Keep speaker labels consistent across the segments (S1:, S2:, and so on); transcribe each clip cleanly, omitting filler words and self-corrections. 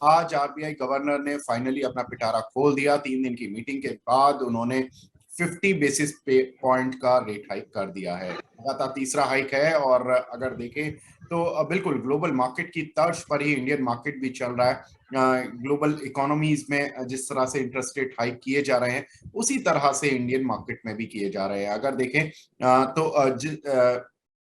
S1: आज RBI governor ने finally अपना पिटारा खोल दिया। 3 दिन की मीटिंग के बाद उन्होंने 50 बेसिस पॉइंट का रेट हाइक कर दिया है। लगातार तीसरा हाइक है। और अगर देखें तो बिल्कुल ग्लोबल मार्केट की तर्ज पर ही इंडियन मार्केट भी चल रहा है। ग्लोबल इकोनॉमीज में जिस तरह से इंटरेस्ट रेट हाइक किए जा रहे हैं, उसी तरह से इंडियन मार्केट में भी किए जा रहे हैं। अगर देखें तो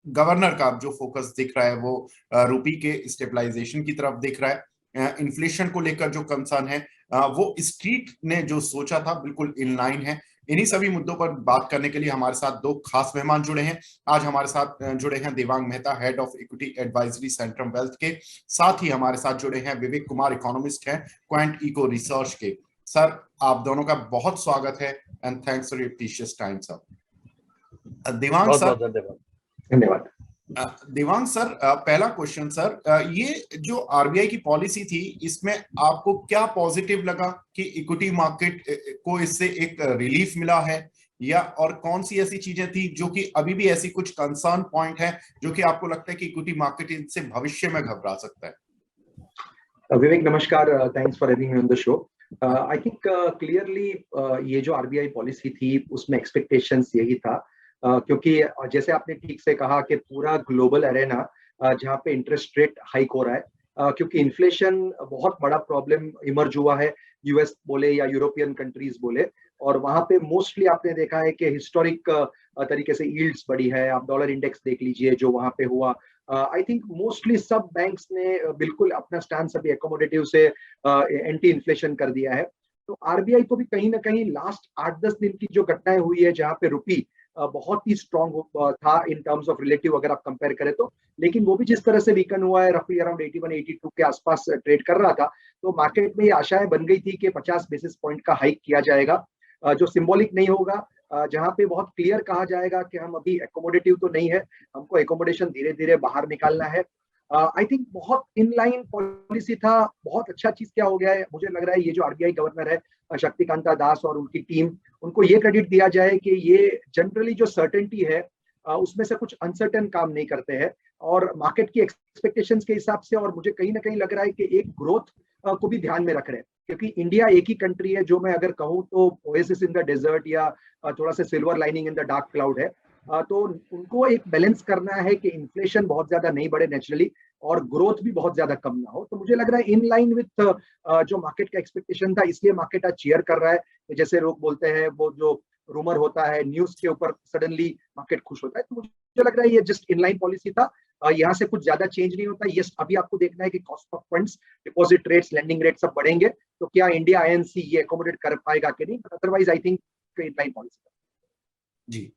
S1: गवर्नर का जो फोकस दिख रहा है वो रुपी के स्टेबलाइजेशन की तरफ दिख रहा है। इन्फ्लेशन को लेकर जो कंसर्न है, वो स्ट्रीट ने जो सोचा था बिल्कुल इन लाइन है। इन्हीं सभी मुद्दों पर बात करने के लिए हमारे साथ दो खास मेहमान जुड़े हैं। आज हमारे साथ जुड़े हैं Devang Mehta, head of equity advisory Centrum wealth के। साथ ही हमारे साथ जुड़े हैं विवेक कुमार, इकोनॉमिस्ट हैं क्वांट इको रिसर्च के। सर, आप दोनों का बहुत स्वागत है and thanks for your precious time sir. Devang
S2: बहुत
S1: सर।
S2: बहुत धन्यवाद। धन्यवाद
S1: देवांग सर, पहला क्वेश्चन सर, ये जो आरबीआई की पॉलिसी थी, इसमें आपको क्या पॉजिटिव लगा कि इक्विटी मार्केट को इससे एक रिलीफ मिला है, या और कौन सी ऐसी चीजें थी जो कि अभी भी ऐसी कुछ कंसर्न पॉइंट है जो कि आपको लगता है कि इक्विटी मार्केट इनसे भविष्य में घबरा सकता है?
S3: विवेक नमस्कार, thanks for having me on the show. I think clearly ये जो आरबीआई पॉलिसी थी उसमें एक्सपेक्टेशंस यही था, क्योंकि जैसे आपने ठीक से कहा कि पूरा ग्लोबल अरेना जहाँ पे इंटरेस्ट रेट हाइक हो रहा है, क्योंकि इन्फ्लेशन बहुत बड़ा प्रॉब्लम इमर्ज हुआ है, यूएस बोले या यूरोपियन कंट्रीज बोले। और वहां पे मोस्टली आपने देखा है कि हिस्टोरिक तरीके से यील्ड्स बढ़ी है। आप डॉलर इंडेक्स देख लीजिए जो वहां पे हुआ। आई थिंक मोस्टली सब बैंक्स ने बिल्कुल अपना स्टैंड अभी एकोमोडेटिव से एंटी इन्फ्लेशन कर दिया है। तो आरबीआई को भी कहीं ना कहीं लास्ट 8-10 दिन की जो घटनाएं हुई है जहां पे रुपी बहुत ही स्ट्रांग था इन टर्म्स ऑफ रिलेटिव, अगर आप कंपेयर करें तो, लेकिन वो भी जिस तरह से वीकन हुआ है, रफली अराउंड 81-82 के आसपास ट्रेड कर रहा था। तो मार्केट में ये आशाएं बन गई थी कि 50 बेसिस पॉइंट का हाइक किया जाएगा, जो सिंबॉलिक नहीं होगा, जहां पे बहुत क्लियर कहा जाएगा कि हम अभी एकोमोडेटिव तो नहीं है, हमको एकोमोडेशन धीरे धीरे बाहर निकालना है। आई थिंक बहुत इनलाइन पॉलिसी था। बहुत अच्छा चीज क्या हो गया है, मुझे लग रहा है ये जो आरबीआई गवर्नर है शक्तिकांता दास और उनकी टीम, उनको ये क्रेडिट दिया जाए कि ये जनरली जो सर्टेनिटी है उसमें से कुछ अनसर्टेन काम नहीं करते हैं, और मार्केट की एक्सपेक्टेशंस के हिसाब से। और मुझे कहीं ना कहीं लग रहा है कि एक ग्रोथ को भी ध्यान में रख रहे हैं, क्योंकि इंडिया एक ही कंट्री है जो मैं अगर कहूँ तो ओएसिस इन द डेजर्ट या थोड़ा सा silver lining in the dark cloud है। तो उनको एक बैलेंस करना है कि इन्फ्लेशन बहुत ज्यादा नहीं बढ़े नेचुरली, और ग्रोथ भी बहुत ज्यादा कम ना हो। तो मुझे लग रहा है इन लाइन विथ जो मार्केट का एक्सपेक्टेशन था, इसलिए मार्केट आज चीयर कर रहा है। जैसे लोग बोलते हैं वो जो रूमर होता है न्यूज के ऊपर, सडनली मार्केट खुश होता है। तो मुझे लग रहा है ये जस्ट इनलाइन पॉलिसी था, यहाँ से कुछ ज्यादा चेंज नहीं होता। यस, अभी आपको देखना है कि cost of funds, deposit rates, lending rate सब बढ़ेंगे, तो क्या इंडिया आईएनसी ये एकोमोडेट कर पाएगा कि नहीं, otherwise I think inline policy.
S1: जी,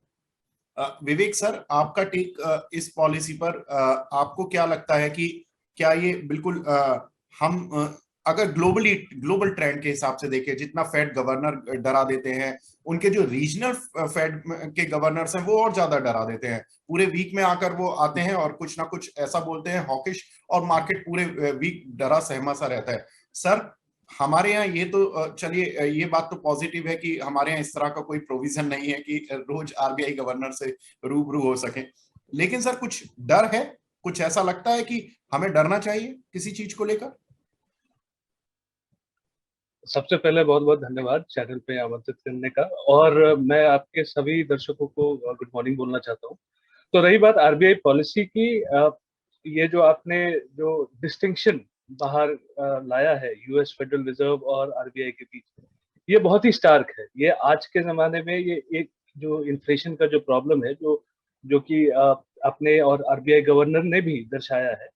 S1: विवेक सर, आपका टेक इस पॉलिसी पर, आपको क्या लगता है कि क्या ये बिल्कुल हम अगर ग्लोबल ट्रेंड के हिसाब से देखें, जितना फेड गवर्नर डरा देते हैं, उनके जो रीजनल फेड के गवर्नर्स हैं वो और ज्यादा डरा देते हैं। पूरे वीक में आकर वो आते हैं और कुछ ना कुछ ऐसा बोलते हैं हॉकिश, और मार्केट पूरे वीक डरा सहमा सा रहता है। सर, हमारे यहाँ ये तो चलिए, ये बात तो पॉजिटिव है कि हमारे यहाँ इस तरह का कोई प्रोविजन नहीं है कि रोज आरबीआई गवर्नर से रूबरू हो सके। लेकिन सर, कुछ डर है? कुछ ऐसा लगता है कि हमें डरना चाहिए किसी चीज को लेकर?
S2: सबसे पहले बहुत बहुत धन्यवाद चैनल पे आमंत्रित करने का, और मैं आपके सभी दर्शकों को गुड मॉर्निंग बोलना चाहता हूँ। तो रही बात आरबीआई पॉलिसी की, ये जो आपने जो डिस्टिंक्शन बाहर लाया है यूएस फेडरल रिजर्व और आरबीआई के बीच, ये बहुत ही स्टार्क है। ये आज के जमाने में ये एक जो इन्फ्लेशन का जो प्रॉब्लम है, जो जो कि अपने और आरबीआई गवर्नर ने भी दर्शाया है,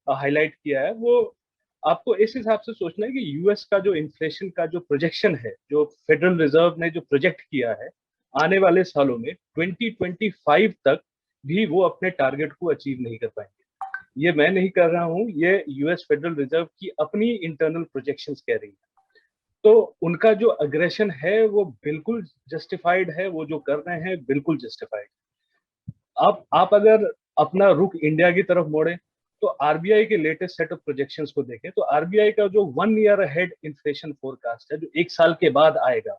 S2: हाईलाइट किया है, वो आपको इस हिसाब से सोचना है कि यूएस का जो इन्फ्लेशन का जो प्रोजेक्शन है, जो फेडरल रिजर्व ने जो प्रोजेक्ट किया है, आने वाले सालों में 2025 तक भी वो अपने टारगेट को अचीव नहीं कर पाएंगे। ये मैं नहीं कर रहा हूँ, ये यूएस फेडरल रिजर्व की अपनी इंटरनल प्रोजेक्शंस कह रही है। तो उनका जो अग्रेशन है वो बिल्कुल जस्टिफाइड है, वो जो कर रहे हैं बिल्कुल जस्टिफाइड। आप अगर अपना रुख इंडिया की तरफ मोड़े तो आरबीआई के लेटेस्ट सेट ऑफ प्रोजेक्शंस को देखें, तो आरबीआई का जो 1 ईयर अहेड इन्फ्लेशन फोरकास्ट है, जो एक साल के बाद आएगा,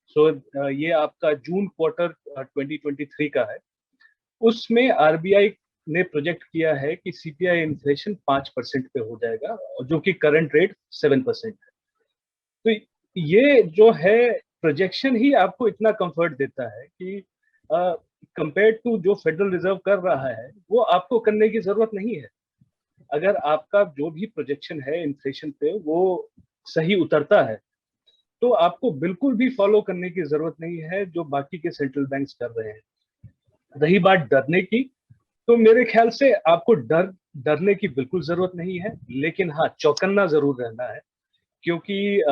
S2: सो ये आपका जून क्वार्टर 2023 का है, उसमें आरबीआई ने प्रोजेक्ट किया है कि सीपीआई इन्फ्लेशन 5% पे हो जाएगा, और जो कि करंट रेट 7% है। तो ये जो है प्रोजेक्शन ही आपको इतना कंफर्ट देता है कि कंपेयर टू जो फेडरल रिजर्व कर रहा है वो आपको करने की जरूरत नहीं है। अगर आपका जो भी प्रोजेक्शन है इन्फ्लेशन पे वो सही उतरता है तो आपको बिल्कुल भी फॉलो करने की जरूरत नहीं है जो बाकी के सेंट्रल बैंक्स कर रहे हैं। रही बात डरने की, तो मेरे ख्याल से आपको डरने की बिल्कुल जरूरत नहीं है, लेकिन हाँ चौकन्ना जरूर रहना है, क्योंकि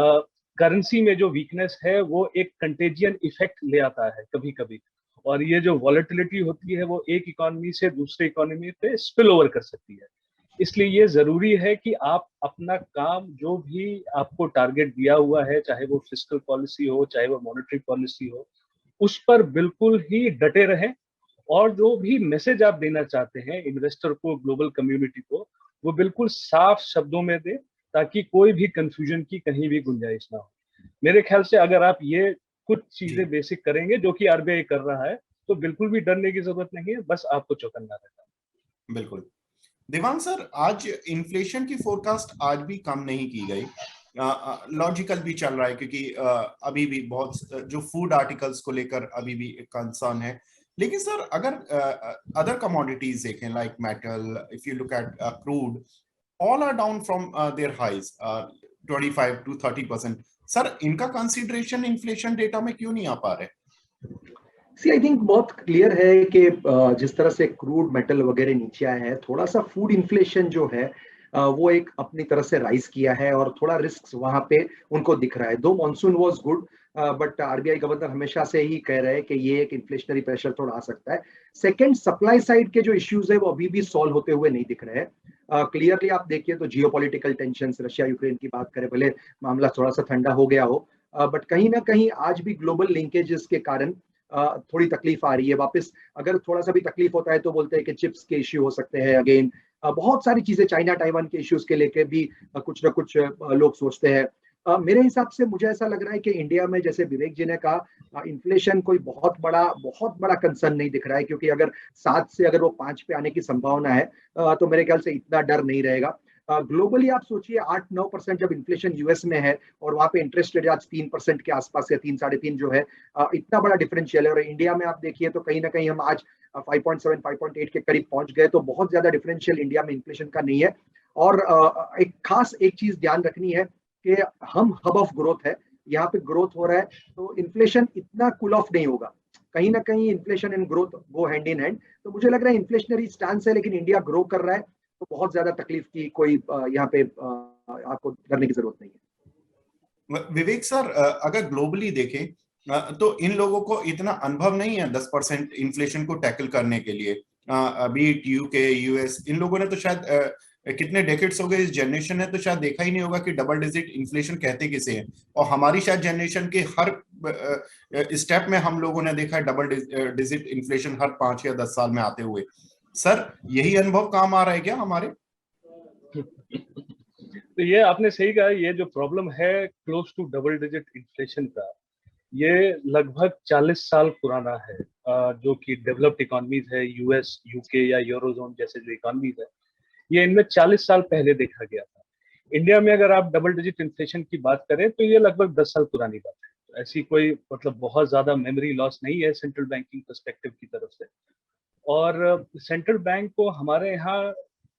S2: करेंसी में जो वीकनेस है वो एक कंटेजियन इफेक्ट ले आता है कभी कभी, और ये जो वॉलेटिलिटी होती है वो एक इकोनॉमी से दूसरे इकोनॉमी पे स्पिल ओवर कर सकती है। इसलिए ये जरूरी है कि आप अपना काम जो भी आपको टारगेट दिया हुआ है, चाहे वो फिस्कल पॉलिसी हो चाहे वो मॉनेटरी पॉलिसी हो, उस पर बिल्कुल ही डटे रहें, और जो भी मैसेज आप देना चाहते हैं इन्वेस्टर को, ग्लोबल कम्युनिटी को, वो बिल्कुल साफ शब्दों में दे, ताकि कोई भी कंफ्यूजन की कहीं भी गुंजाइश ना हो। मेरे ख्याल से अगर आप ये कुछ चीजें बेसिक करेंगे जो कि आरबीआई कर रहा है, तो बिल्कुल भी डरने की जरूरत नहीं है, बस आपको चौकन्ना रहना है।
S1: बिल्कुल। देवांग सर, आज इन्फ्लेशन की फोरकास्ट आज भी कम नहीं की गई। लॉजिकल भी चल रहा है क्योंकि अभी भी बहुत जो फूड आर्टिकल्स को लेकर अभी भी एक कंसर्न है। लेकिन सर अगर अदर कमोडिटीज देखें like metal, if you look at crude, all are down from their highs 25 to 30%। Sir इनका कंसीडरेशन इन्फ्लेशन डेटा में क्यों नहीं आ पा रहे?
S3: सी आई थिंक बहुत क्लियर है कि जिस तरह से क्रूड मेटल वगैरह नीचे आया है, थोड़ा सा फूड इन्फ्लेशन जो है वो एक अपनी तरह से राइज किया है और थोड़ा रिस्क वहां पे उनको दिख रहा है। दो monsoon was good, but RBI governor हमेशा से ही कह रहे हैं कि ये एक इन्फ्लेशनरी प्रेशर थोड़ा आ सकता है। सेकंड, सप्लाई साइड के जो इश्यूज है वो अभी भी सॉल्व होते हुए नहीं दिख रहे हैं। क्लियरली आप देखिए तो जियोपॉलिटिकल टेंशन, रशिया यूक्रेन की बात करें, भले मामला थोड़ा सा ठंडा हो गया हो, बट कहीं ना कहीं आज भी ग्लोबल लिंकेजेस के कारण थोड़ी तकलीफ आ रही है वापस। अगर थोड़ा सा भी तकलीफ होता है तो बोलते हैं कि चिप्स के इश्यू हो सकते हैं अगेन। बहुत सारी चीजें, चाइना ताइवान के इश्यूज के लेके भी कुछ ना कुछ लोग सोचते हैं। मेरे हिसाब से मुझे ऐसा लग रहा है कि इंडिया में, जैसे विवेक जी ने कहा, इन्फ्लेशन कोई बहुत बड़ा कंसर्न नहीं दिख रहा है, क्योंकि अगर 7 से अगर वो 5 पे आने की संभावना है तो मेरे ख्याल से इतना डर नहीं रहेगा। ग्लोबली आप सोचिए 8-9% जब इन्फ्लेशन यूएस में है और वहां पे इंटरेस्ट रेट आज 3% के आसपास या 3-3.5 जो है, इतना बड़ा डिफरेंशियल है। और इंडिया में आप देखिए तो कहीं ना कहीं हम आज 5.7 5.8 के करीब पहुंच गए, तो बहुत ज्यादा डिफरेंशियल इंडिया में इन्फ्लेशन का नहीं है। और एक चीज ध्यान रखनी है कि हम हब ऑफ ग्रोथ है, यहाँ पे ग्रोथ हो रहा है, तो इन्फ्लेशन इतना कूल ऑफ नहीं होगा। कहीं ना कहीं inflation and growth go hand in hand. तो मुझे लग रहा है इन्फ्लेशनरी स्टांस है, लेकिन इंडिया ग्रो कर रहा है, तो बहुत ज्यादा तकलीफ की कोई यहाँ पे आपको करने की जरूरत नहीं है।
S1: विवेक सर, अगर ग्लोबली देखें तो इन लोगों को इतना अनुभव नहीं है 10% इन्फ्लेशन को टैकल करने के लिए। अभी यूके, यूएस, इन लोगों ने तो शायद कितने डेकेड्स हो गए इस जनरेशन ने तो शायद देखा ही नहीं होगा कि डबल डिजिट इन्फ्लेशन कहते किसे हैं। और हमारी शायद जनरेशन के हर स्टेप में हम लोगों ने देखा है डबल डिजिट इन्फ्लेशन हर 5 या 10 साल में आते हुए। सर यही अनुभव काम आ रहा है क्या हमारे?
S2: तो ये आपने सही कहा, ये जो प्रॉब्लम है close to double digit inflation का, ये लगभग 40 साल पुराना है। जो कि डेवलप्ड इकोनॉमीज है, यूएस, यूके या यूरोजोन जैसे जो इकोनॉमीज है, ये इनमें 40 साल पहले देखा गया था। इंडिया में अगर आप डबल डिजिट इन्फ्लेशन की बात करें तो ये लगभग 10 साल पुरानी बात है। तो ऐसी कोई मतलब बहुत ज्यादा मेमोरी लॉस नहीं है सेंट्रल बैंकिंग पर्सपेक्टिव की तरफ से। और सेंट्रल बैंक को हमारे यहाँ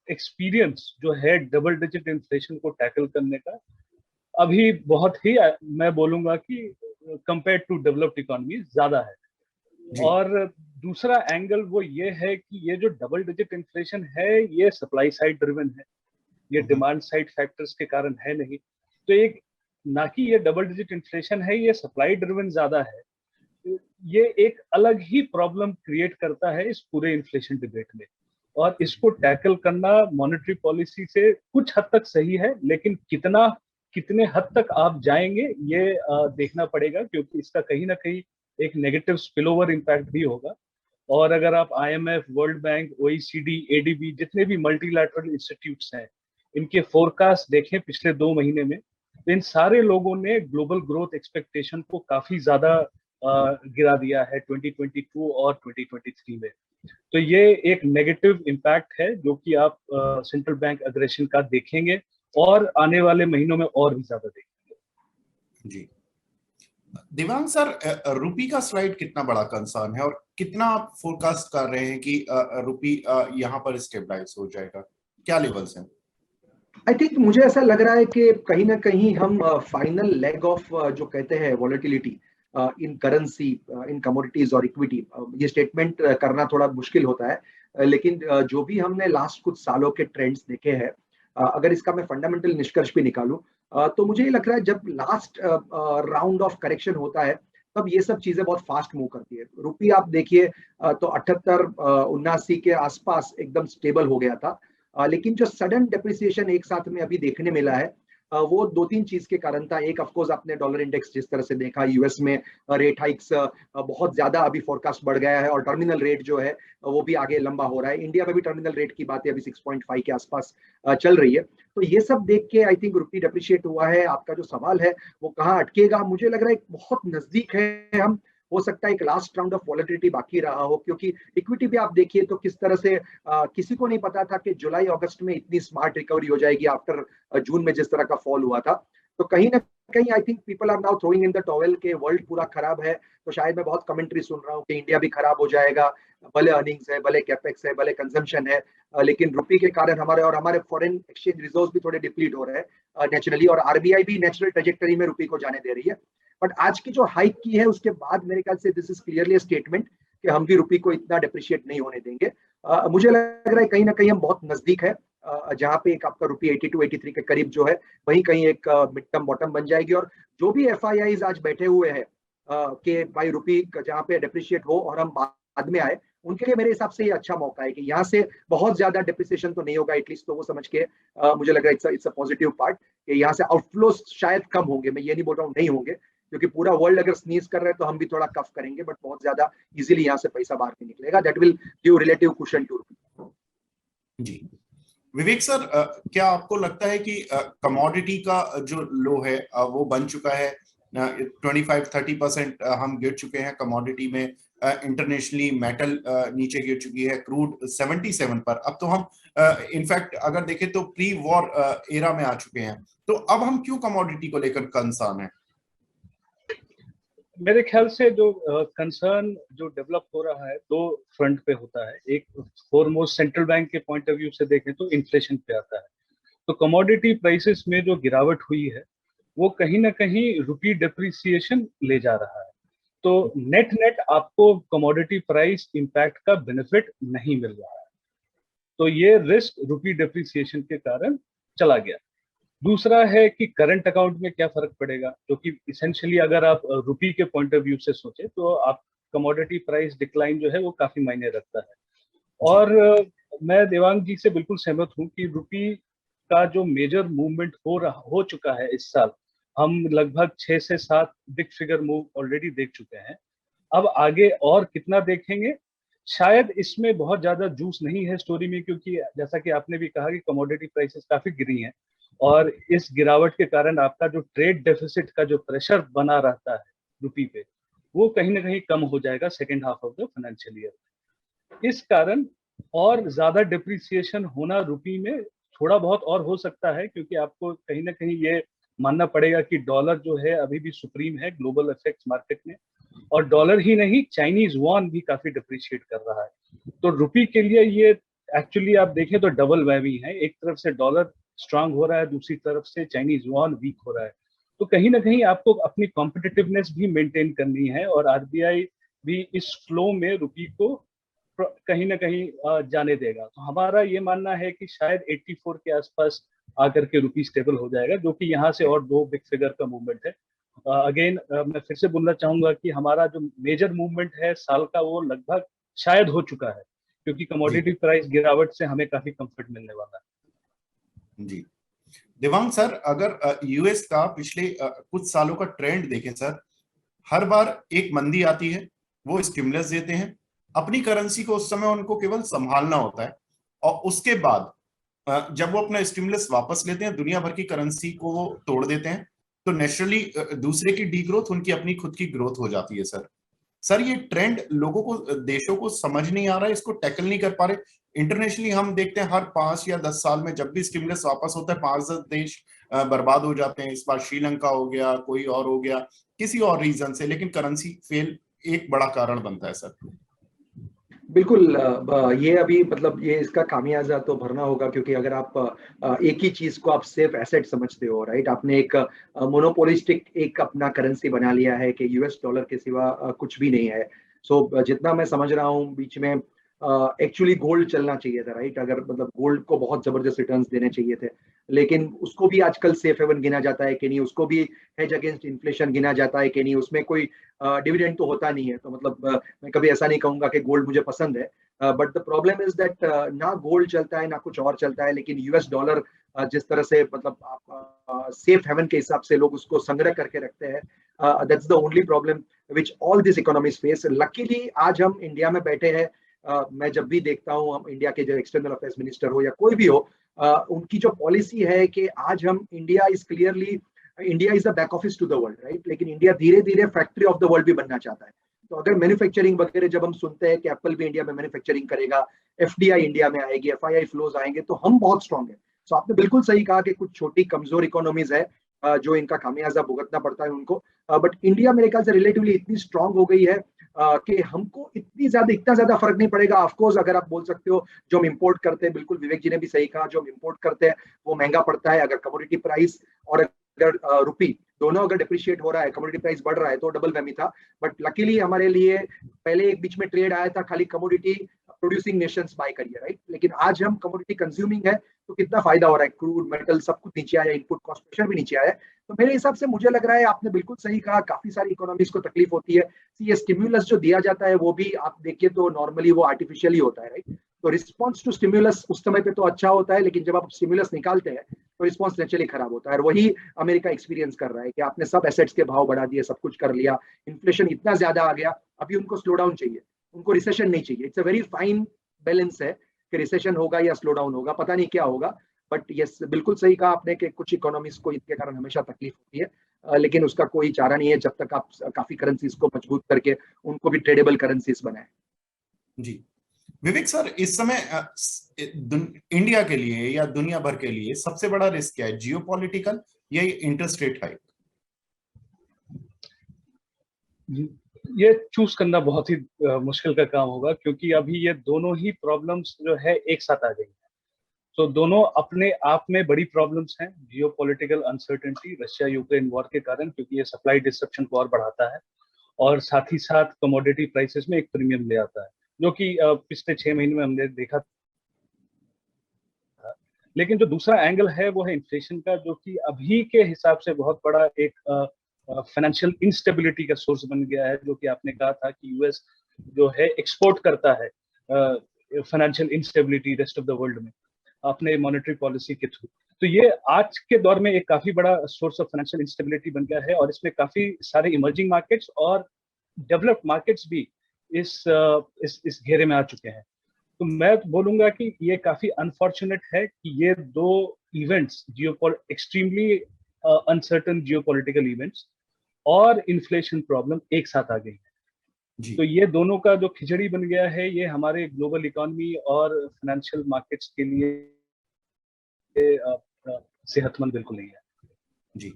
S2: एक्सपीरियंस जो है डबल डिजिट इन्फ्लेशन को टैकल करने का, अभी बहुत ही, मैं बोलूंगा कि कंपेयर टू डेवलप्ड इकोनॉमी ज्यादा है। और दूसरा एंगल वो ये है कि ये जो डबल डिजिट इन्फ्लेशन है ये सप्लाई साइड ड्रिवन है, ये डिमांड साइड फैक्टर्स के कारण है नहीं। तो एक, ना कि ये डबल डिजिट इन्फ्लेशन है, ये सप्लाई ड्रिवन ज्यादा है। ये एक अलग ही प्रॉब्लम क्रिएट करता है इस पूरे इन्फ्लेशन डिबेट में, और इसको टैकल करना मॉनेटरी पॉलिसी से कुछ हद तक सही है, लेकिन कितने हद तक आप जाएंगे ये देखना पड़ेगा, क्योंकि इसका कहीं ना कहीं एक नेगेटिव स्पिलओवर इम्पैक्ट भी होगा। और अगर आप IMF, world bank, OECD, ADB, जितने भी मल्टीलैटरल इंस्टीट्यूट्स हैं, इनके फोरकास्ट देखें पिछले 2 महीने में, तो इन सारे लोगों ने ग्लोबल ग्रोथ एक्सपेक्टेशन को काफी ज्यादा गिरा दिया है 2022 और 2023 में। तो ये एक नेगेटिव इम्पैक्ट है जो कि आप सेंट्रल बैंक अग्रेशन का देखेंगे और आने वाले महीनों में और भी ज्यादा देखेंगे।
S1: जी देवांग सर, रुपी का स्लाइड कितना बड़ा कंसर्न है और कितना आप फोरकास्ट कर रहे हैं कि रुपी यहाँ पर स्टेबलाइज हो जाएगा, क्या लेवल्स हैं?
S3: आई थिंक मुझे ऐसा लग रहा है कि कहीं ना कहीं हम फाइनल लेग ऑफ जो कहते हैं वॉलेटिलिटी इन करेंसी, इन कमोडिटीज और इक्विटी, ये स्टेटमेंट करना थोड़ा मुश्किल होता है, लेकिन जो भी हमने लास्ट कुछ सालों के ट्रेंड्स देखे हैं, अगर इसका मैं फंडामेंटल निष्कर्ष भी निकालूं, तो मुझे ये लग रहा है जब लास्ट राउंड ऑफ करेक्शन होता है तब ये सब चीजें बहुत फास्ट मूव करती है। रुपी आप देखिए तो 78-79 के आसपास एकदम स्टेबल हो गया था, लेकिन जो सडन डेप्रिसिएशन एक साथ में अभी देखने मिला है, वो दो तीन चीज के कारण था। एक, ऑफकोर्स आपने डॉलर इंडेक्स जिस तरह से देखा, यूएस में रेट हाइक्स बहुत ज्यादा अभी फोरकास्ट बढ़ गया है और टर्मिनल रेट जो है वो भी आगे लंबा हो रहा है। इंडिया में भी टर्मिनल रेट की बातें अभी 6.5 के आसपास चल रही है। तो ये सब देख के आई थिंक रुपी डेप्रिशिएट हुआ है। आपका जो सवाल है वो कहाँ अटकेगा, मुझे लग रहा है बहुत नजदीक है हम। हो सकता है एक लास्ट राउंड ऑफ वॉलेटिलिटी बाकी रहा हो, क्योंकि इक्विटी पे आप देखिए तो किस तरह से किसी को नहीं पता था कि जुलाई अगस्त में इतनी स्मार्ट रिकवरी हो जाएगी आफ्टर जून में जिस तरह का फॉल हुआ था। तो कहीं ना कहीं I think people are now throwing in the towel के वर्ल्ड पूरा खराब है। तो शायद मैं बहुत कमेंट्री सुन रहा हूँ कि इंडिया भी खराब हो जाएगा, भले अर्निंग्स है, भले कैपेक्स है, भले कंजम्पशन है, लेकिन रुपी के कारण हमारे फॉरेन एक्सचेंज रिजर्व भी थोड़े डिप्लीट हो रहे हैं नेचुरली, और आरबीआई भी नेचुरल ट्रेजेक्टरी में रुपी को जाने दे रही है। बट आज की जो हाइक की है उसके बाद मेरे ख्याल से दिस इज क्लियरली स्टेटमेंट कि हम भी रुपी को इतना डिप्रिशिएट नहीं होने देंगे। मुझे लग रहा है कहीं ना कहीं हम बहुत नजदीक है, जहां पे एक आपका रुपी 82-83 के करीब जो है वहीं कहीं एक मिड टर्म बॉटम बन जाएगी। और जो भी एफआईआईज आज बैठे हुए हैं कि भाई रुपी जहां पे डिप्रिशिएट हो और हम बाद में आए, उनके लिए मेरे हिसाब से ये अच्छा मौका है कि यहाँ से बहुत ज्यादा डिप्रिसिएशन तो नहीं होगा एटलीस्ट, तो वो समझ के मुझे लग रहा है इट्स अ पॉजिटिव पार्ट कि यहाँ से आउटफ्लोज शायद कम होंगे। मैं ये नहीं बोल रहा हूँ नहीं होंगे, क्योंकि पूरा वर्ल्ड अगर स्नीज कर रहे हैं तो हम भी थोड़ा कफ करेंगे, बट बहुत ज्यादा इजीली यहाँ से पैसा बाहर नहीं निकलेगा। That will give relative cushion to rupee.
S1: जी विवेक सर, क्या आपको लगता है कि कमोडिटी का जो लो है वो बन चुका है? 25-30% हम गिर चुके हैं कमोडिटी में। इंटरनेशनली मेटल नीचे गिर चुकी है, क्रूड 77 पर। अब तो हम इनफैक्ट अगर देखें तो प्री वॉर एरा में आ चुके हैं। तो अब हम क्यों कमोडिटी को लेकर कंसर्न है?
S2: मेरे ख्याल से जो कंसर्न जो डेवलप हो रहा है दो फ्रंट पे होता है। एक फॉरमोस्ट सेंट्रल बैंक के पॉइंट ऑफ व्यू से देखें तो इन्फ्लेशन पे आता है। तो कमोडिटी प्राइसेस में जो गिरावट हुई है वो कहीं ना कहीं रुपी डेप्रिसिएशन ले जा रहा है। तो नेट नेट आपको कमोडिटी प्राइस इंपैक्ट का बेनिफिट नहीं मिल रहा है, तो ये रिस्क रुपी डेप्रिसिएशन के कारण चला गया। दूसरा है कि करंट अकाउंट में क्या फर्क पड़ेगा, जो कि इसेंशियली अगर आप रुपी के पॉइंट ऑफ व्यू से सोचे तो आप कमोडिटी प्राइस डिक्लाइन जो है वो काफी मायने रखता है। और मैं देवांग जी से बिल्कुल सहमत हूँ कि रुपी का जो मेजर मूवमेंट हो चुका है इस साल, हम लगभग 6 से 7 बिग फिगर मूव ऑलरेडी देख चुके हैं। अब आगे और कितना देखेंगे, शायद इसमें बहुत ज्यादा जूस नहीं है स्टोरी में, क्योंकि जैसा कि आपने भी कहा कि कमोडिटी प्राइसेस काफी गिरी हैं और इस गिरावट के कारण आपका जो ट्रेड डेफिसिट का जो प्रेशर बना रहता है रुपी पे, वो कहीं ना कहीं कम हो जाएगा second half of the financial year. इस कारण और ज्यादा डिप्रिसिएशन होना रुपी में थोड़ा बहुत और हो सकता है, क्योंकि आपको कहीं ना कहीं ये मानना पड़ेगा कि डॉलर जो है अभी भी सुप्रीम है ग्लोबल एफएक्स मार्केट में, और डॉलर ही नहीं चाइनीज वॉन भी काफी डिप्रिशिएट कर रहा है। तो रुपी के लिए ये एक्चुअली आप देखें तो डबल वैवी है, एक तरफ से डॉलर स्ट्रांग हो रहा है, दूसरी तरफ से चाइनीज वॉन वीक हो रहा है। तो कहीं ना कहीं आपको अपनी कॉम्पिटिटिवनेस भी मेंटेन करनी है, और आरबीआई भी इस फ्लो में रुपी को कहीं ना कहीं जाने देगा। तो हमारा ये मानना है कि शायद 84 के आसपास आकर के रुपी स्टेबल हो जाएगा, जो कि यहाँ से और दो बिग फिगर का मूवमेंट है। अगेन मैं फिर से बोलना चाहूंगा कि हमारा जो मेजर मूवमेंट है साल का वो लगभग शायद हो चुका है, क्योंकि कमोडिटी प्राइस गिरावट से हमें काफी कंफर्ट मिलने वाला है।
S1: जी देवांग सर, अगर यूएस का पिछले कुछ सालों का ट्रेंड देखें सर, हर बार एक मंदी आती है, वो स्टिमुलस देते हैं, अपनी करेंसी को उस समय उनको केवल संभालना होता है, और उसके बाद जब वो अपना स्टिमुलस वापस लेते हैं, दुनिया भर की करेंसी को वो तोड़ देते हैं, तो नेचुरली दूसरे की डी ग्रोथ उनकी अपनी खुद की ग्रोथ हो जाती है सर। सर ये ट्रेंड लोगों को, देशों को समझ नहीं आ रहा है, इसको टैकल नहीं कर पा रहे। इंटरनेशनली हम देखते हैं हर 5 या 10 साल में जब भी स्टिमुलस वापस होता है 5-10 देश बर्बाद हो जाते हैं। इस बार श्रीलंका हो गया, कोई और हो गया, किसी और रीजन से, लेकिन करेंसी फेल एक बड़ा कारण बनता है सर।
S3: बिल्कुल। ये अभी मतलब ये इसका खामियाजा तो भरना होगा, क्योंकि अगर आप एक ही चीज को आप सेफ एसेट समझते हो, राइट, आपने एक मोनोपोलिस्टिक एक अपना करेंसी बना लिया है कि यूएस डॉलर के सिवा कुछ भी नहीं है। सो जितना मैं समझ रहा हूँ बीच में एक्चुअली गोल्ड चलना चाहिए था, राइट, अगर मतलब गोल्ड को बहुत जबरदस्त रिटर्न्स देने चाहिए थे, लेकिन उसको भी आजकल सेफ हेवन गिना जाता है कि नहीं, उसको भी हेज अगेंस्ट इन्फ्लेशन गिना जाता है कि नहीं, उसमें कोई डिविडेंड तो होता नहीं है। तो मतलब मैं कभी ऐसा नहीं कहूंगा कि गोल्ड मुझे पसंद है, but the problem is that ना गोल्ड चलता है ना कुछ और चलता है, लेकिन यूएस डॉलर जिस तरह से मतलब आप सेफ हेवन के हिसाब से लोग उसको संग्रह करके रखते हैं, that's the only problem which all this economies face. Luckily आज हम इंडिया में बैठे हैं, मैं जब भी देखता हूँ, हम इंडिया के जो एक्सटर्नल अफेयर्स मिनिस्टर हो या कोई भी हो, उनकी जो पॉलिसी है कि आज हम India is clearly, India is the back office to the world, right, लेकिन इंडिया धीरे धीरे फैक्ट्री ऑफ द वर्ल्ड भी बनना चाहता है। तो अगर मैन्युफैक्चरिंग वगैरह जब हम सुनते हैं कि एप्पल भी इंडिया में मैन्युफैक्चरिंग करेगा, एफडीआई इंडिया में आएगी, एफआईआई फ्लोज आएंगे, तो हम बहुत स्ट्रांग है। तो आपने बिल्कुल सही कहा कि कुछ छोटी कमजोर इकोनॉमीज है जो इनका खामियाजा भुगतना पड़ता है उनको, बट इंडिया मेरे ख्याल से रिलेटिवली इतनी स्ट्रांग हो गई है कि हमको इतना ज्यादा फर्क नहीं पड़ेगा। ऑफकोर्स अगर आप बोल सकते हो जो हम इंपोर्ट करते हैं, बिल्कुल विवेक जी ने भी सही कहा, जो हम इंपोर्ट करते हैं वो महंगा पड़ता है। अगर कमोडिटी प्राइस और अगर रुपी दोनों अगर डिप्रिशिएट हो रहा है, कमोडिटी प्राइस बढ़ रहा है, तो डबल वैमी था। बट लकीली हमारे लिए पहले एक बीच में ट्रेड आया था खाली कमोडिटी प्रोड्यूसिंग नेशंस बाय करिए, राइट, लेकिन आज हम कमोडिटी कंज्यूमिंग है, तो कितना फायदा हो रहा है, क्रूड मेटल सब कुछ नीचे आया, इनपुट कॉस्ट प्रेशर भी नीचे आया। तो मेरे हिसाब से मुझे लग रहा है, आपने बिल्कुल सही कहा, काफी सारी इकोनॉमीज को तकलीफ होती है। ये स्टिम्युलस जो दिया जाता है वो भी आप देखिए तो नॉर्मली वो आर्टिफिशियल ही होता है, राइट। तो रिस्पॉन्स टू स्टिम्युलस उस समय पे तो अच्छा होता है, लेकिन जब आप स्टिम्युलस निकालते हैं तो रिस्पॉन्स नेचुरली खराब होता है। और वही अमेरिका एक्सपीरियंस कर रहा है कि आपने सब एसेट्स के भाव बढ़ा दिए, सब कुछ कर लिया, इन्फ्लेशन इतना ज्यादा आ गया, अभी उनको स्लो डाउन चाहिए, उनको रिसेशन नहीं चाहिए। It's a very fine balance है कि रिसेशन होगा या स्लो डाउन होगा, पता नहीं क्या होगा। बट यस, बिल्कुल सही कहा आपने कि कुछ इकोनॉमीज को इसके कारण हमेशा तकलीफ होती है, लेकिन उसका कोई चारा नहीं है जब तक आप काफी करेंसीज को मजबूत करके उनको भी ट्रेडेबल करेंसीज बनाए।
S1: जी विवेक सर, इस समय इंडिया के लिए या दुनिया भर के लिए सबसे बड़ा रिस्क क्या है, जियोपॉलिटिकल या इंटरेस्ट रेट हाइक?
S2: ये चूज करना बहुत ही मुश्किल का काम होगा, क्योंकि अभी ये दोनों ही प्रॉब्लम्स जो है एक साथ आ गई हैं। तो दोनों अपने आप में बड़ी प्रॉब्लम्स हैं। Geopolitical uncertainty Russia Ukraine war के कारण, क्योंकि ये सप्लाई डिसरप्शन को और बढ़ाता है, और साथ ही साथ कमोडिटी प्राइसेस में एक प्रीमियम ले आता है, जो कि पिछले 6 महीने में हमने देखा था। लेकिन जो दूसरा एंगल है वो है इन्फ्लेशन का, जो कि अभी के हिसाब से बहुत बड़ा एक फाइनेंशियल इंस्टेबिलिटी का सोर्स बन गया है। जो कि आपने कहा था कि यूएस जो है एक्सपोर्ट करता है financial instability rest of the world में अपने मॉनेटरी पॉलिसी के थ्रू। तो ये आज के दौर में एक काफी बड़ा सोर्स ऑफ फाइनेंशियल इंस्टेबिलिटी बन गया है, और इसमें काफी सारे इमर्जिंग मार्केट्स और डेवलप्ड मार्केट्स भी इस घेरे में आ चुके हैं। तो मैं बोलूंगा कि ये काफी अनफॉर्चुनेट है कि ये दो events, extremely uncertain geopolitical events और इन्फ्लेशन प्रॉब्लम एक साथ आ गई है। तो ये दोनों का जो खिचड़ी बन गया है, ये हमारे ग्लोबल इकोनॉमी और फाइनेंशियल मार्केट्स के लिए सेहतमंद बिल्कुल नहीं है। जी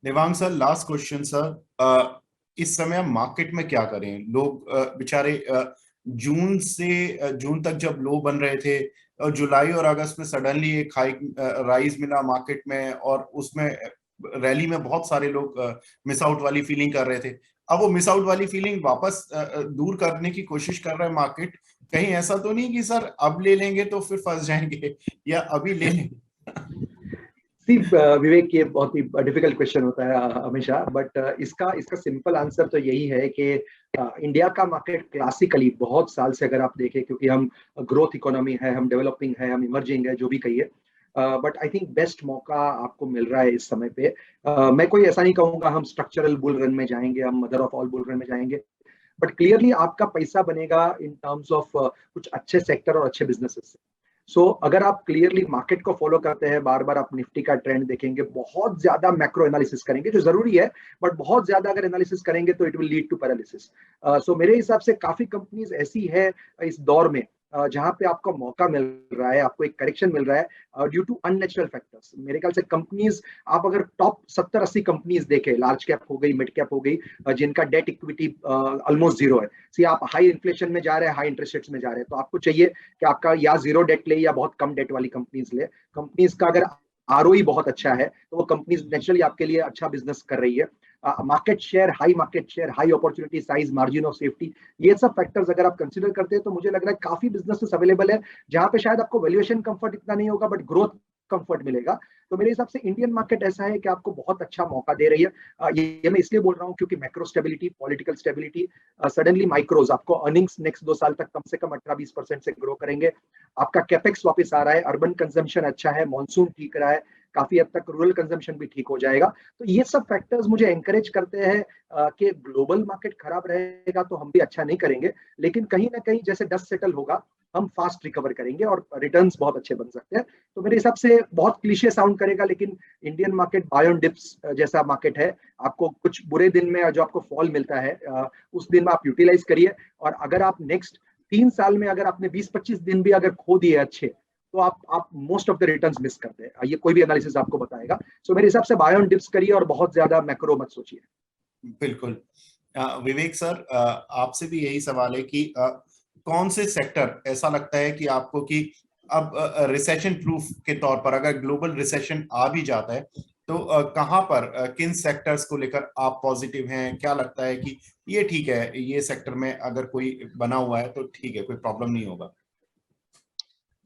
S1: Devang sir, last question sir, इस समय मार्केट में क्या करें? लोग बेचारे जून तक जब लो बन रहे थे, और जुलाई और अगस्त में सडनली एक हाइक राइज मिला मार्केट में, और उसमें रैली में बहुत सारे लोग मिस आउट वाली फीलिंग कर रहे थे। अब वो मिस आउट वाली फीलिंग वापस दूर करने की कोशिश कर रहा है मार्केट। कहीं ऐसा तो नहीं कि सर अब ले लेंगे तो फिर फंस जाएंगे, या अभी ले लेंगे?
S3: विवेक, ये बहुत ही डिफिकल्ट क्वेश्चन होता है हमेशा, बट इसका सिंपल आंसर तो यही है कि इंडिया का मार्केट क्लासिकली बहुत साल से अगर आप देखें, क्योंकि हम ग्रोथ इकोनॉमी है, हम डेवलपिंग है, हम इमर्जिंग है, जो भी कहिए, बट आई थिंक बेस्ट मौका आपको मिल रहा है इस समय पे। मैं कोई ऐसा नहीं कहूंगा हम स्ट्रक्चरल बुल रन में जाएंगे, हम mother of all bull run में जाएंगे, बट क्लियरली आपका पैसा बनेगा इन टर्म्स ऑफ कुछ अच्छे सेक्टर और अच्छे बिजनेसेस से। सो अगर आप क्लियरली मार्केट को फॉलो करते हैं, बार बार आप निफ्टी का ट्रेंड देखेंगे, बहुत ज्यादा मैक्रो एनालिसिस करेंगे जो जरूरी है, बट बहुत ज्यादा अगर एनालिसिस करेंगे तो it will lead to paralysis. So मेरे हिसाब से काफी कंपनीज ऐसी है इस दौर में जहां पे आपको मौका मिल रहा है, आपको एक करेक्शन मिल रहा है ड्यू टू अननेचुरल फैक्टर्स। मेरे ख्याल से कंपनीज, आप अगर टॉप 70-80 कंपनीज देखें, लार्ज कैप हो गई, मिड कैप हो गई, जिनका डेट इक्विटी ऑलमोस्ट जीरो है, सी आप हाई इन्फ्लेशन में जा रहे हैं, हाई इंटरेस्ट रेट्स में जा रहे हैं, तो आपको चाहिए कि आपका या जीरो डेट ले या बहुत कम डेट वाली कंपनीज ले। कंपनीज का अगर आरओई बहुत अच्छा है तो वो कंपनीज नेचुरली आपके लिए अच्छा बिजनेस कर रही है। Market share, high market share, high opportunity size, margin of safety, ये सब फैक्टर्स अगर आप कंसीडर करते हैं तो मुझे लग रहा है काफी बिजनेसेस अवेलेबल है जहां पे शायद आपको वैल्यूएशन कंफर्ट इतना नहीं होगा बट ग्रोथ कंफर्ट मिलेगा। तो मेरे हिसाब से इंडियन मार्केट ऐसा है कि आपको बहुत अच्छा मौका दे रही है। ये मैं इसलिए बोल रहा हूँ क्योंकि macro stability, political stability, suddenly माइक्रोज आपको अर्निंग्स नेक्स्ट 2 साल तक कम से कम 18-20% से ग्रो करेंगे। आपका कैपेक्स वापस आ रहा है, अर्बन कंजम्पशन अच्छा है, मॉनसून ठीक रहा है, काफी हद तक रूरल कंजम्पशन भी ठीक हो जाएगा। तो ये सब फैक्टर्स मुझे एंकरेज करते हैं कि ग्लोबल मार्केट खराब रहेगा तो हम भी अच्छा नहीं करेंगे, लेकिन कहीं ना कहीं जैसे डस्ट सेटल होगा हम फास्ट रिकवर करेंगे और रिटर्न्स बहुत अच्छे बन सकते हैं। तो मेरे हिसाब से बहुत क्लीशे साउंड करेगा, लेकिन Indian market buy on dips जैसा मार्केट है। आपको कुछ बुरे दिन में जो आपको फॉल मिलता है उस दिन में आप यूटिलाइज करिए, और अगर आप नेक्स्ट 3 साल में अगर आपने 20-25 दिन भी अगर खो दिए अच्छे, तो आप most of the returns miss करते हैं। ये कोई भी एनालिसिस आपको बताएगा। सो मेरे हिसाब से बाय ऑन डिप्स करिए और बहुत ज्यादा मैक्रो मत सोचिए।
S1: बिल्कुल। विवेक सर, आपसे भी यही सवाल है कि कौन से सेक्टर ऐसा लगता है कि आपको कि अब रिसेशन प्रूफ के तौर पर अगर ग्लोबल रिसेशन आ भी जाता है तो कहां पर किन सेक्टर्स को लेकर आप पॉजिटिव हैं? क्या लगता है कि ये ठीक है, ये सेक्टर में अगर कोई बना हुआ है तो ठीक है, कोई प्रॉब्लम नहीं होगा?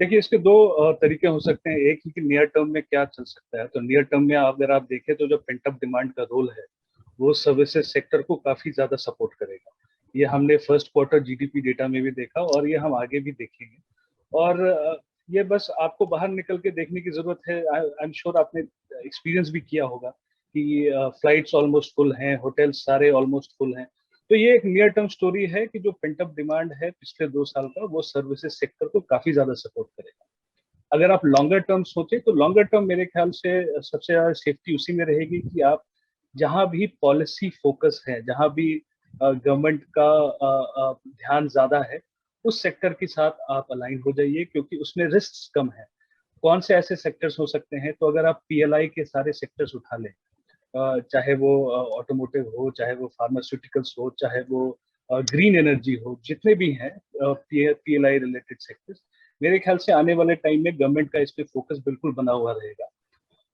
S2: देखिए, इसके दो तरीके हो सकते हैं। एक ही कि नियर टर्म में क्या चल सकता है। तो नियर टर्म में अगर आप देखें तो जो पेंट अप डिमांड का रोल है वो सर्विसेज सेक्टर को काफी ज्यादा सपोर्ट करेगा। ये हमने फर्स्ट क्वार्टर जीडीपी डेटा में भी देखा और ये हम आगे भी देखेंगे। और ये बस आपको बाहर निकल के देखने की जरूरत है। आई एम श्योर आपने एक्सपीरियंस भी किया होगा कि फ्लाइट्स ऑलमोस्ट फुल हैं, होटल्स सारे ऑलमोस्ट फुल हैं। तो ये एक नियर टर्म स्टोरी है कि जो पेंट अप डिमांड है पिछले 2 साल का, वो सर्विसेज सेक्टर को काफी ज्यादा सपोर्ट करेगा। अगर आप लॉन्गर टर्म सोचे तो लॉन्गर टर्म मेरे ख्याल से सबसे ज्यादा सेफ्टी उसी में रहेगी कि आप जहां भी पॉलिसी फोकस है, जहां भी गवर्नमेंट का ध्यान ज्यादा है, उस सेक्टर के साथ आप अलाइन हो जाइए, क्योंकि उसमें रिस्क कम है। कौन से ऐसे सेक्टर्स हो सकते हैं? तो अगर आप पीएलआई के सारे सेक्टर्स उठा लें, चाहे वो ऑटोमोटिव हो, चाहे वो फार्मास्यूटिकल्स हो, चाहे वो ग्रीन एनर्जी हो, जितने भी हैं पीएलआई रिलेटेड सेक्टर्स, मेरे ख्याल से आने वाले टाइम में गवर्नमेंट का इस पे फोकस बिल्कुल बना हुआ रहेगा।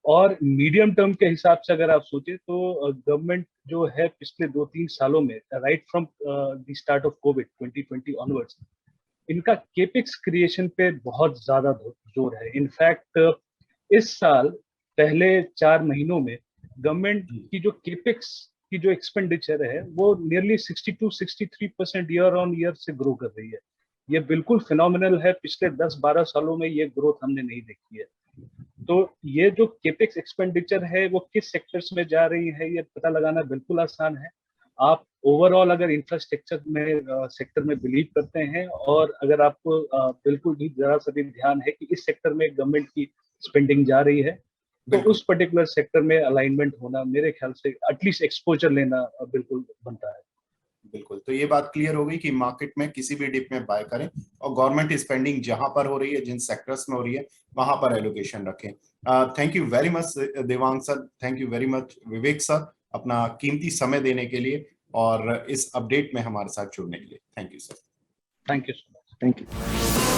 S2: और मीडियम टर्म के हिसाब से अगर आप सोचे तो गवर्नमेंट जो है पिछले 2-3 सालों में, right from the start of Covid 2020 onwards, इनका केपिक्स क्रिएशन पे बहुत ज्यादा जोर है। इनफैक्ट इस साल पहले 4 महीनों में गवर्नमेंट की जो केपिक्स की जो एक्सपेंडिचर है वो नियरली 62-63% ईयर ऑन ईयर से ग्रो कर रही है। ये बिल्कुल फिनोमिनल है। पिछले 10-12 सालों में ये ग्रोथ हमने नहीं देखी है। तो ये जो केपेक्स एक्सपेंडिचर है वो किस सेक्टर्स में जा रही है ये पता लगाना बिल्कुल आसान है। आप ओवरऑल अगर इंफ्रास्ट्रक्चर में सेक्टर में बिलीव करते हैं और अगर आपको बिल्कुल भी जरा सा भी ध्यान है कि इस सेक्टर में गवर्नमेंट की स्पेंडिंग जा रही है, तो उस पर्टिकुलर सेक्टर में अलाइनमेंट होना मेरे ख्याल से एटलीस्ट एक्सपोजर लेना बिल्कुल बनता है।
S1: बिल्कुल, तो ये बात क्लियर हो गई कि मार्केट में किसी भी डिप में बाय करें और गवर्नमेंट स्पेंडिंग जहां पर हो रही है, जिन सेक्टर्स में हो रही है, वहां पर एलोकेशन रखें। Thank you very much Devang sir, thank you very much Vivek sir, अपना कीमती समय देने के लिए और इस अपडेट में हमारे साथ जुड़ने के लिए। Thank you sir.
S2: Thank you so much.
S3: Thank you.